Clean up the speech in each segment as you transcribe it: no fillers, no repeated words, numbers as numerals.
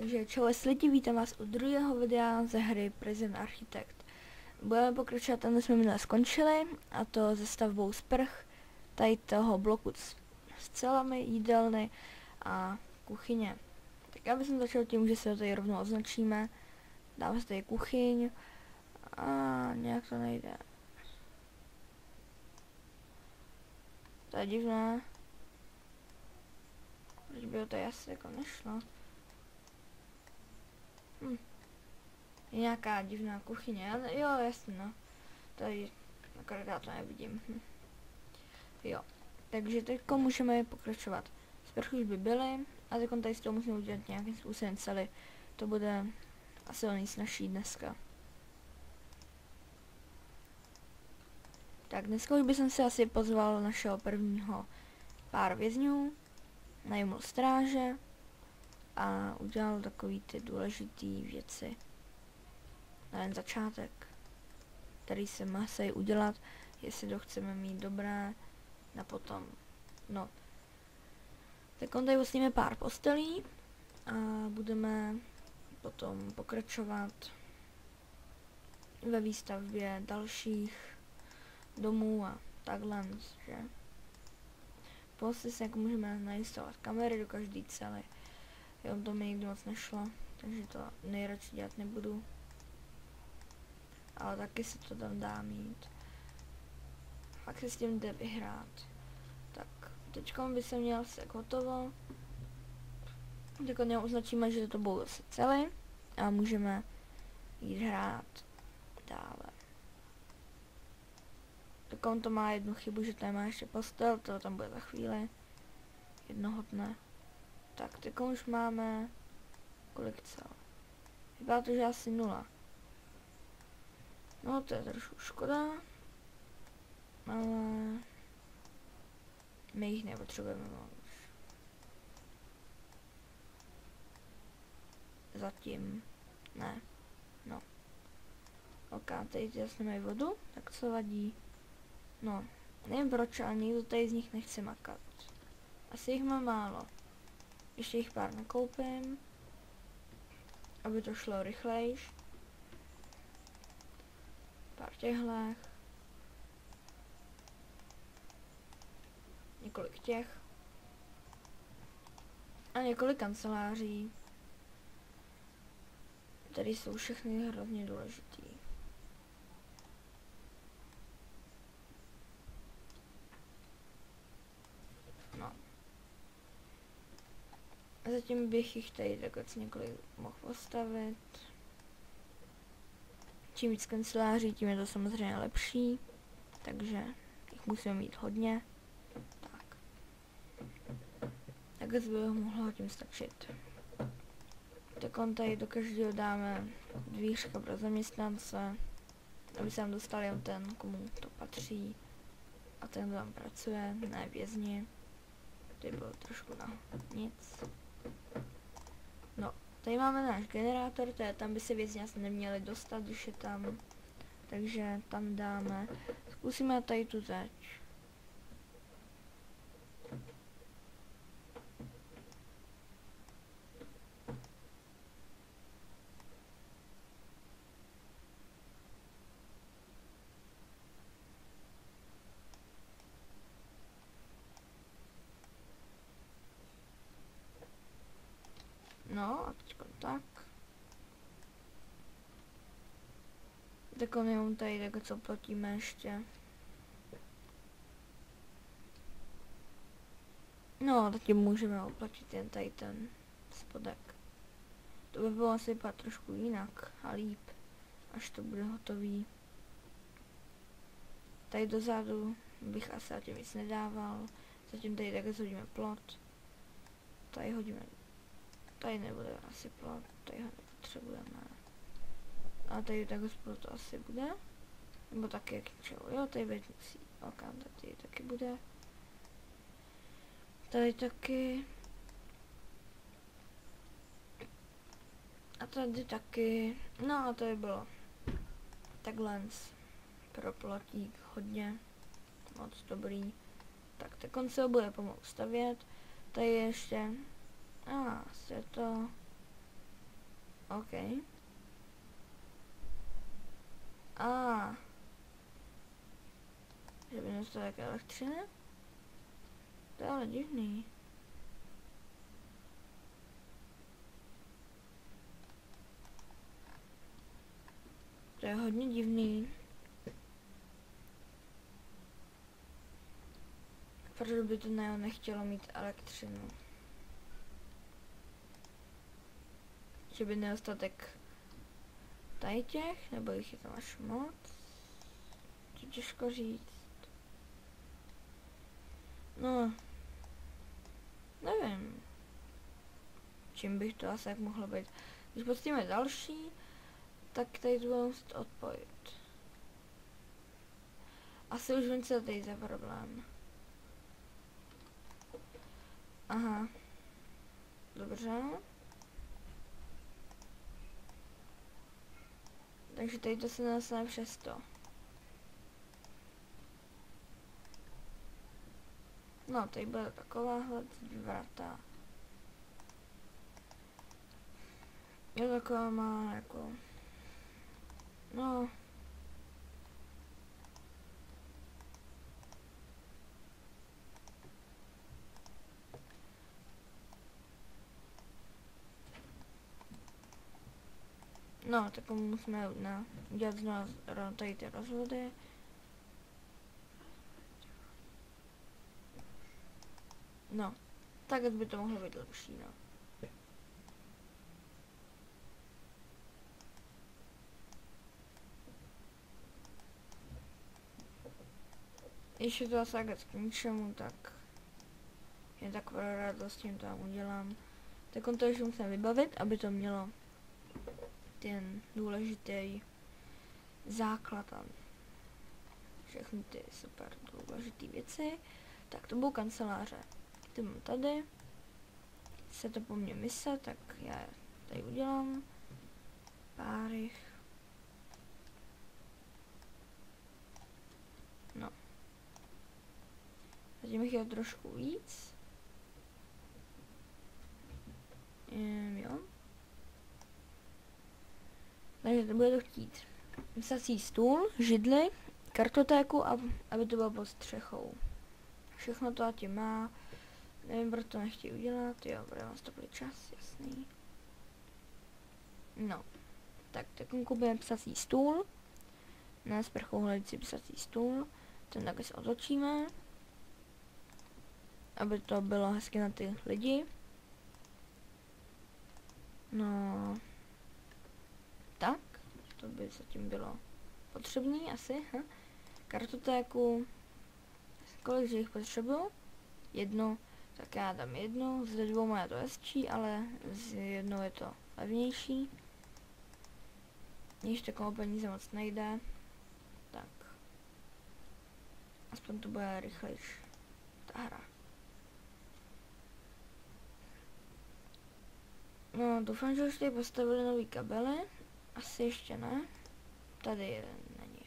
Takže čau lidi, vítám vás u druhého videa ze hry Prison Architect. Budeme pokračovat tam, kde jsme minule skončili, a to se stavbou sprch tady toho bloku s celami, jídelny a kuchyně. Tak já bych začal tím, že se to tady rovnou označíme. Dáme se tady kuchyň a nějak to nejde. To je divné. Proč by to tady asi jako nešlo? Je nějaká divná kuchyně, jo, jasně, no. Tady, akorát já to nevidím. Jo, takže teď můžeme pokračovat. Sprchy už by byly, a teď tady z toho musíme udělat nějakým způsobem celý. To bude asi o nejsnažší dneska. Tak dneska už bych si asi pozval našeho prvního pár vězňů, najmul stráže a udělal takový ty důležitý věci. Na ten začátek, který se musí udělat, jestli to chceme mít dobré na potom. No, tak on tady usníme pár postelí a budeme potom pokračovat ve výstavbě dalších domů a takhle, že prostě si jako můžeme nainstalovat kamery do každý cely. Jo, to mi nikdy moc nešlo, takže to nejradši dělat nebudu. Ale taky se to tam dá mít. Pak se s tím jde vyhrát. Tak, teďkom by se měl se hotovo. Teď označíme, že to budou zase celé a můžeme jít hrát dále. Tak on to má jednu chybu, že tady má ještě postel, to tam bude za chvíli. Jednoho dne. Tak, teď už máme kolik cel? Vypadá to, že asi 0. No, to je trošku škoda, ale my jich nepotřebujeme moc. Zatím ne. No. Ok, tady jasně mají vodu, tak co vadí? No, nevím proč, ale nikdo tady z nich nechce makat. Asi jich mám málo. Ještě jich pár nakoupím, aby to šlo rychlejš. Pár těchlech. Několik těch. A několik kanceláří. Tady jsou všechny hrozně důležitý. No. A zatím bych jich tady takhle několik mohl postavit. Čím víc kanceláří, tím je to samozřejmě lepší. Takže jich musíme mít hodně. Tak. Tak bych mohlo tím stačit. Tak on tady do každého dáme dvířka pro zaměstnance, aby se nám dostal jen ten, komu to patří. A ten tam pracuje, ne vězni. Tady bylo trošku na nic. No, tady máme náš generátor, tam by se vězni asi neměli dostat, když je tam. Takže tam dáme. Zkusíme tady tu zeď. No a teďko tak. Tak on tady tak co platíme ještě. No, taky můžeme oplatit jen tady ten spodek. To by bylo asi vypadat trošku jinak a líp, až to bude hotový. Tady dozadu bych asi zatím nic nedával. Zatím tady takhle hodíme plot. Tady hodíme. Tady nebude asi plot, tady ho nepotřebujeme. A tady takhle spolu to asi bude. Nebo taky jak čeho, jo, tady vednící. Ok, tady taky bude. Tady taky. A tady taky. No a to by bylo takhle pro plotík hodně moc dobrý. Tak on se ho bude pomalu stavět. Tady ještě asi je to OK. A. Že by nedostatek elektřiny? To je ale divný. To je hodně divný. Proč by to nechtělo mít elektřinu? Že by nedostatek tady těch, nebo jich je tam až moc? To těžko říct. No, nevím. Čím bych to asi jak mohlo být. Když pustíme další, tak tady to budeme muset odpojit. Asi už vím, co tady za problém. Aha. Dobře. Takže tady to se nastane přesto. No, tady bude takováhle vrata. Je taková má jako... No... No, tak musíme udělat znovu tady ty rozvody. No, tak by to mohlo být lepší, no. Ještě to asi tak k ničemu, tak jen tak pro radost tím tam udělám. Tak on to ještě musím vybavit, aby to mělo ten důležitý základ a všechny ty super důležité věci. Tak to budou kanceláře. Ty mám tady. Se to po mně mise, tak já je tady udělám. Pár jich. No. Zatím jich je trošku víc. Jo. Takže to bude to chtít. Psací stůl, židli, kartotéku, aby to bylo pod střechou. Všechno to tím má. Nevím, proč to nechtějí udělat. Jo, bude vám stoplit čas, jasný. No. Tak koupíme psací stůl. Na sprchu hledající psací stůl. Ten takhle se otočíme. Aby to bylo hezky na ty lidi. No. Tak. To by zatím bylo potřebný asi. Kartotéku. Kolik jich potřebuju? Jednu. Tak já dám jednu. S dvouma je to hezčí, ale s jednou je to levnější. Když takovou peníze moc nejde. Tak. Aspoň to bude rychlejší. Ta hra. No, doufám, že už tady postavili nový kabely. Asi ještě ne. Tady jeden není.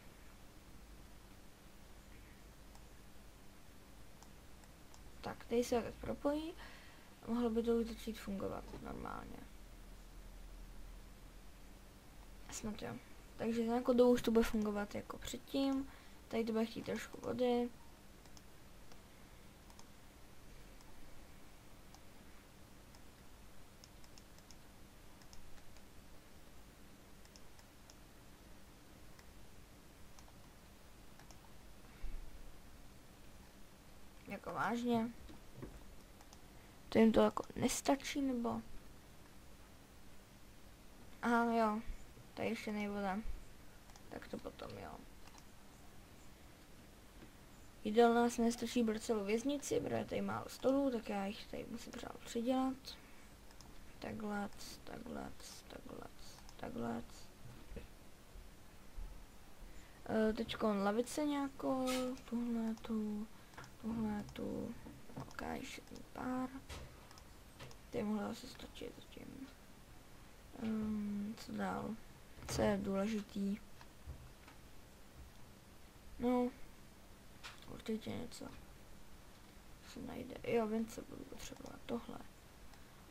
Tak, tady se tak propojí. A mohlo by to už začít fungovat normálně. Snad jo. Takže za nějakou dobu už to bude fungovat jako předtím. Tady to bude chtít trošku vody. Jako vážně. To jim to jako nestačí, nebo? Aha, jo. Tady ještě nejvoda. Tak to potom, jo. Jídel nás nestačí pro celou věznici, protože tady málo stolů, tak já jich tady musím třeba přidělat. Takhle. Teďko lavice nějakou, tuhle tu, ok, ještě pár. Tady mohla asi stačit zatím. Co dál? Co je důležitý? No, určitě něco se najde. Jo, vím, co budu potřebovat. Tohle.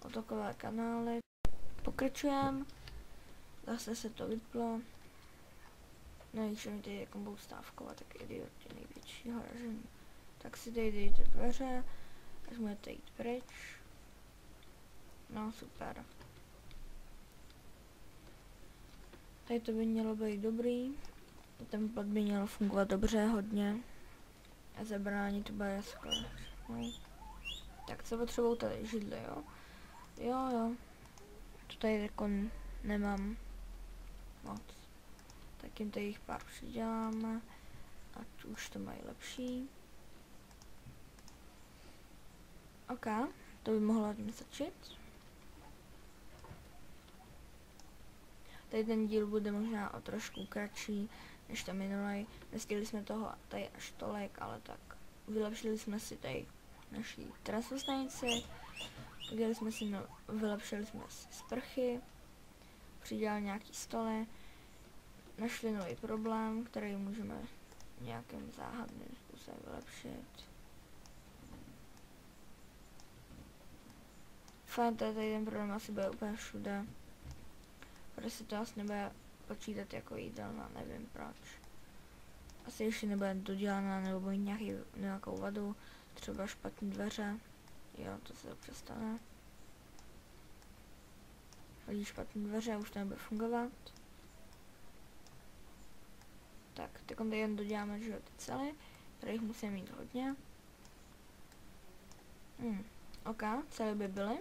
Otokové kanály. Pokračujeme. Zase se to vyplo. No i že mi tady jako budou stávkovat, tak idioti největšího ražení. Tak si tady dejte dveře, až můžete jít pryč. No super. Tady to by mělo být dobrý. Ten plot by měl fungovat dobře, hodně. A zabránit to bude skvěle. No. Tak co potřebuju tady? Židle, jo? Jo. To tady jako nemám moc. Tak jim tady jich pár přiděláme. Ať už to mají lepší. OK, to by mohlo tím stačit. Tady ten díl bude možná o trošku kratší než ten minulý. Nestihli jsme toho tady až tolik, ale tak vylepšili jsme si tady naší trasostanici. Vylepšili jsme si sprchy. Přidělali nějaký stoly. Našli nový problém, který můžeme nějakým záhadným způsobem vylepšit. Fajn, tady ten problém asi bude úplně všude. Protože se to asi nebude počítat jako jídelna, nevím proč. Asi ještě nebude dodělaná nebo bude nějakou vadu, třeba špatné dveře. Jo, to se občas stane. Hodí špatné dveře, už to nebude fungovat. Tak, teď tady jen doděláme, že ty cely, kterých musíme mít hodně. OK, cely by byly.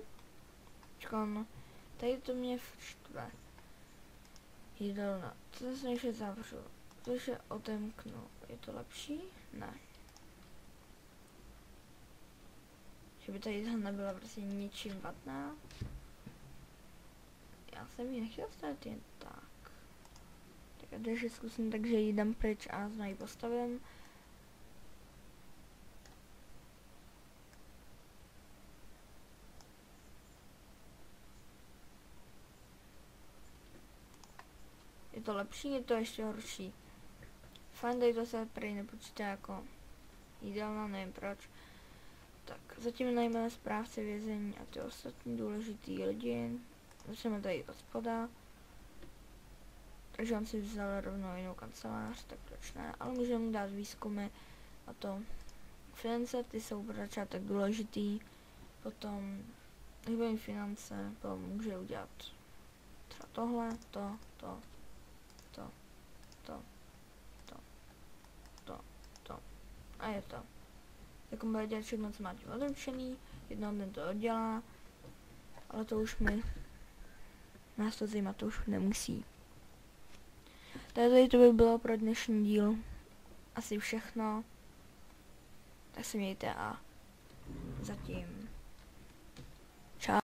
Čekám, tady to mě štve. Jídelna, to zase ještě zavřu, to ještě otemknu, je to lepší? Ne. Že by ta jídelna byla prostě něčím vadná. Já jsem ji nechtěl stavit jen tak. Tak a když zkusím, takže ji dám pryč a znovu ji postavím. Je to lepší, je to ještě horší. Fajn, tady to se prý nepočítá jako jídelna, nevím proč. Tak, zatím najmeme správce vězení a ty ostatní důležitý lidi. Začneme tady od spoda. Takže on si vzal rovnou jinou kancelář, tak proč ne, ale můžeme mu dát výzkumy a to finance, ty jsou pro začátek důležitý. Potom, když bude mít finance, může udělat třeba tohle, to a je to. Tak on bude dělat všechno, co má tím odručený, jednoho dne to oddělá, ale to už nás to zajímat, to už nemusí. Tady to by bylo pro dnešní díl asi všechno. Tak se mějte a zatím. Čau.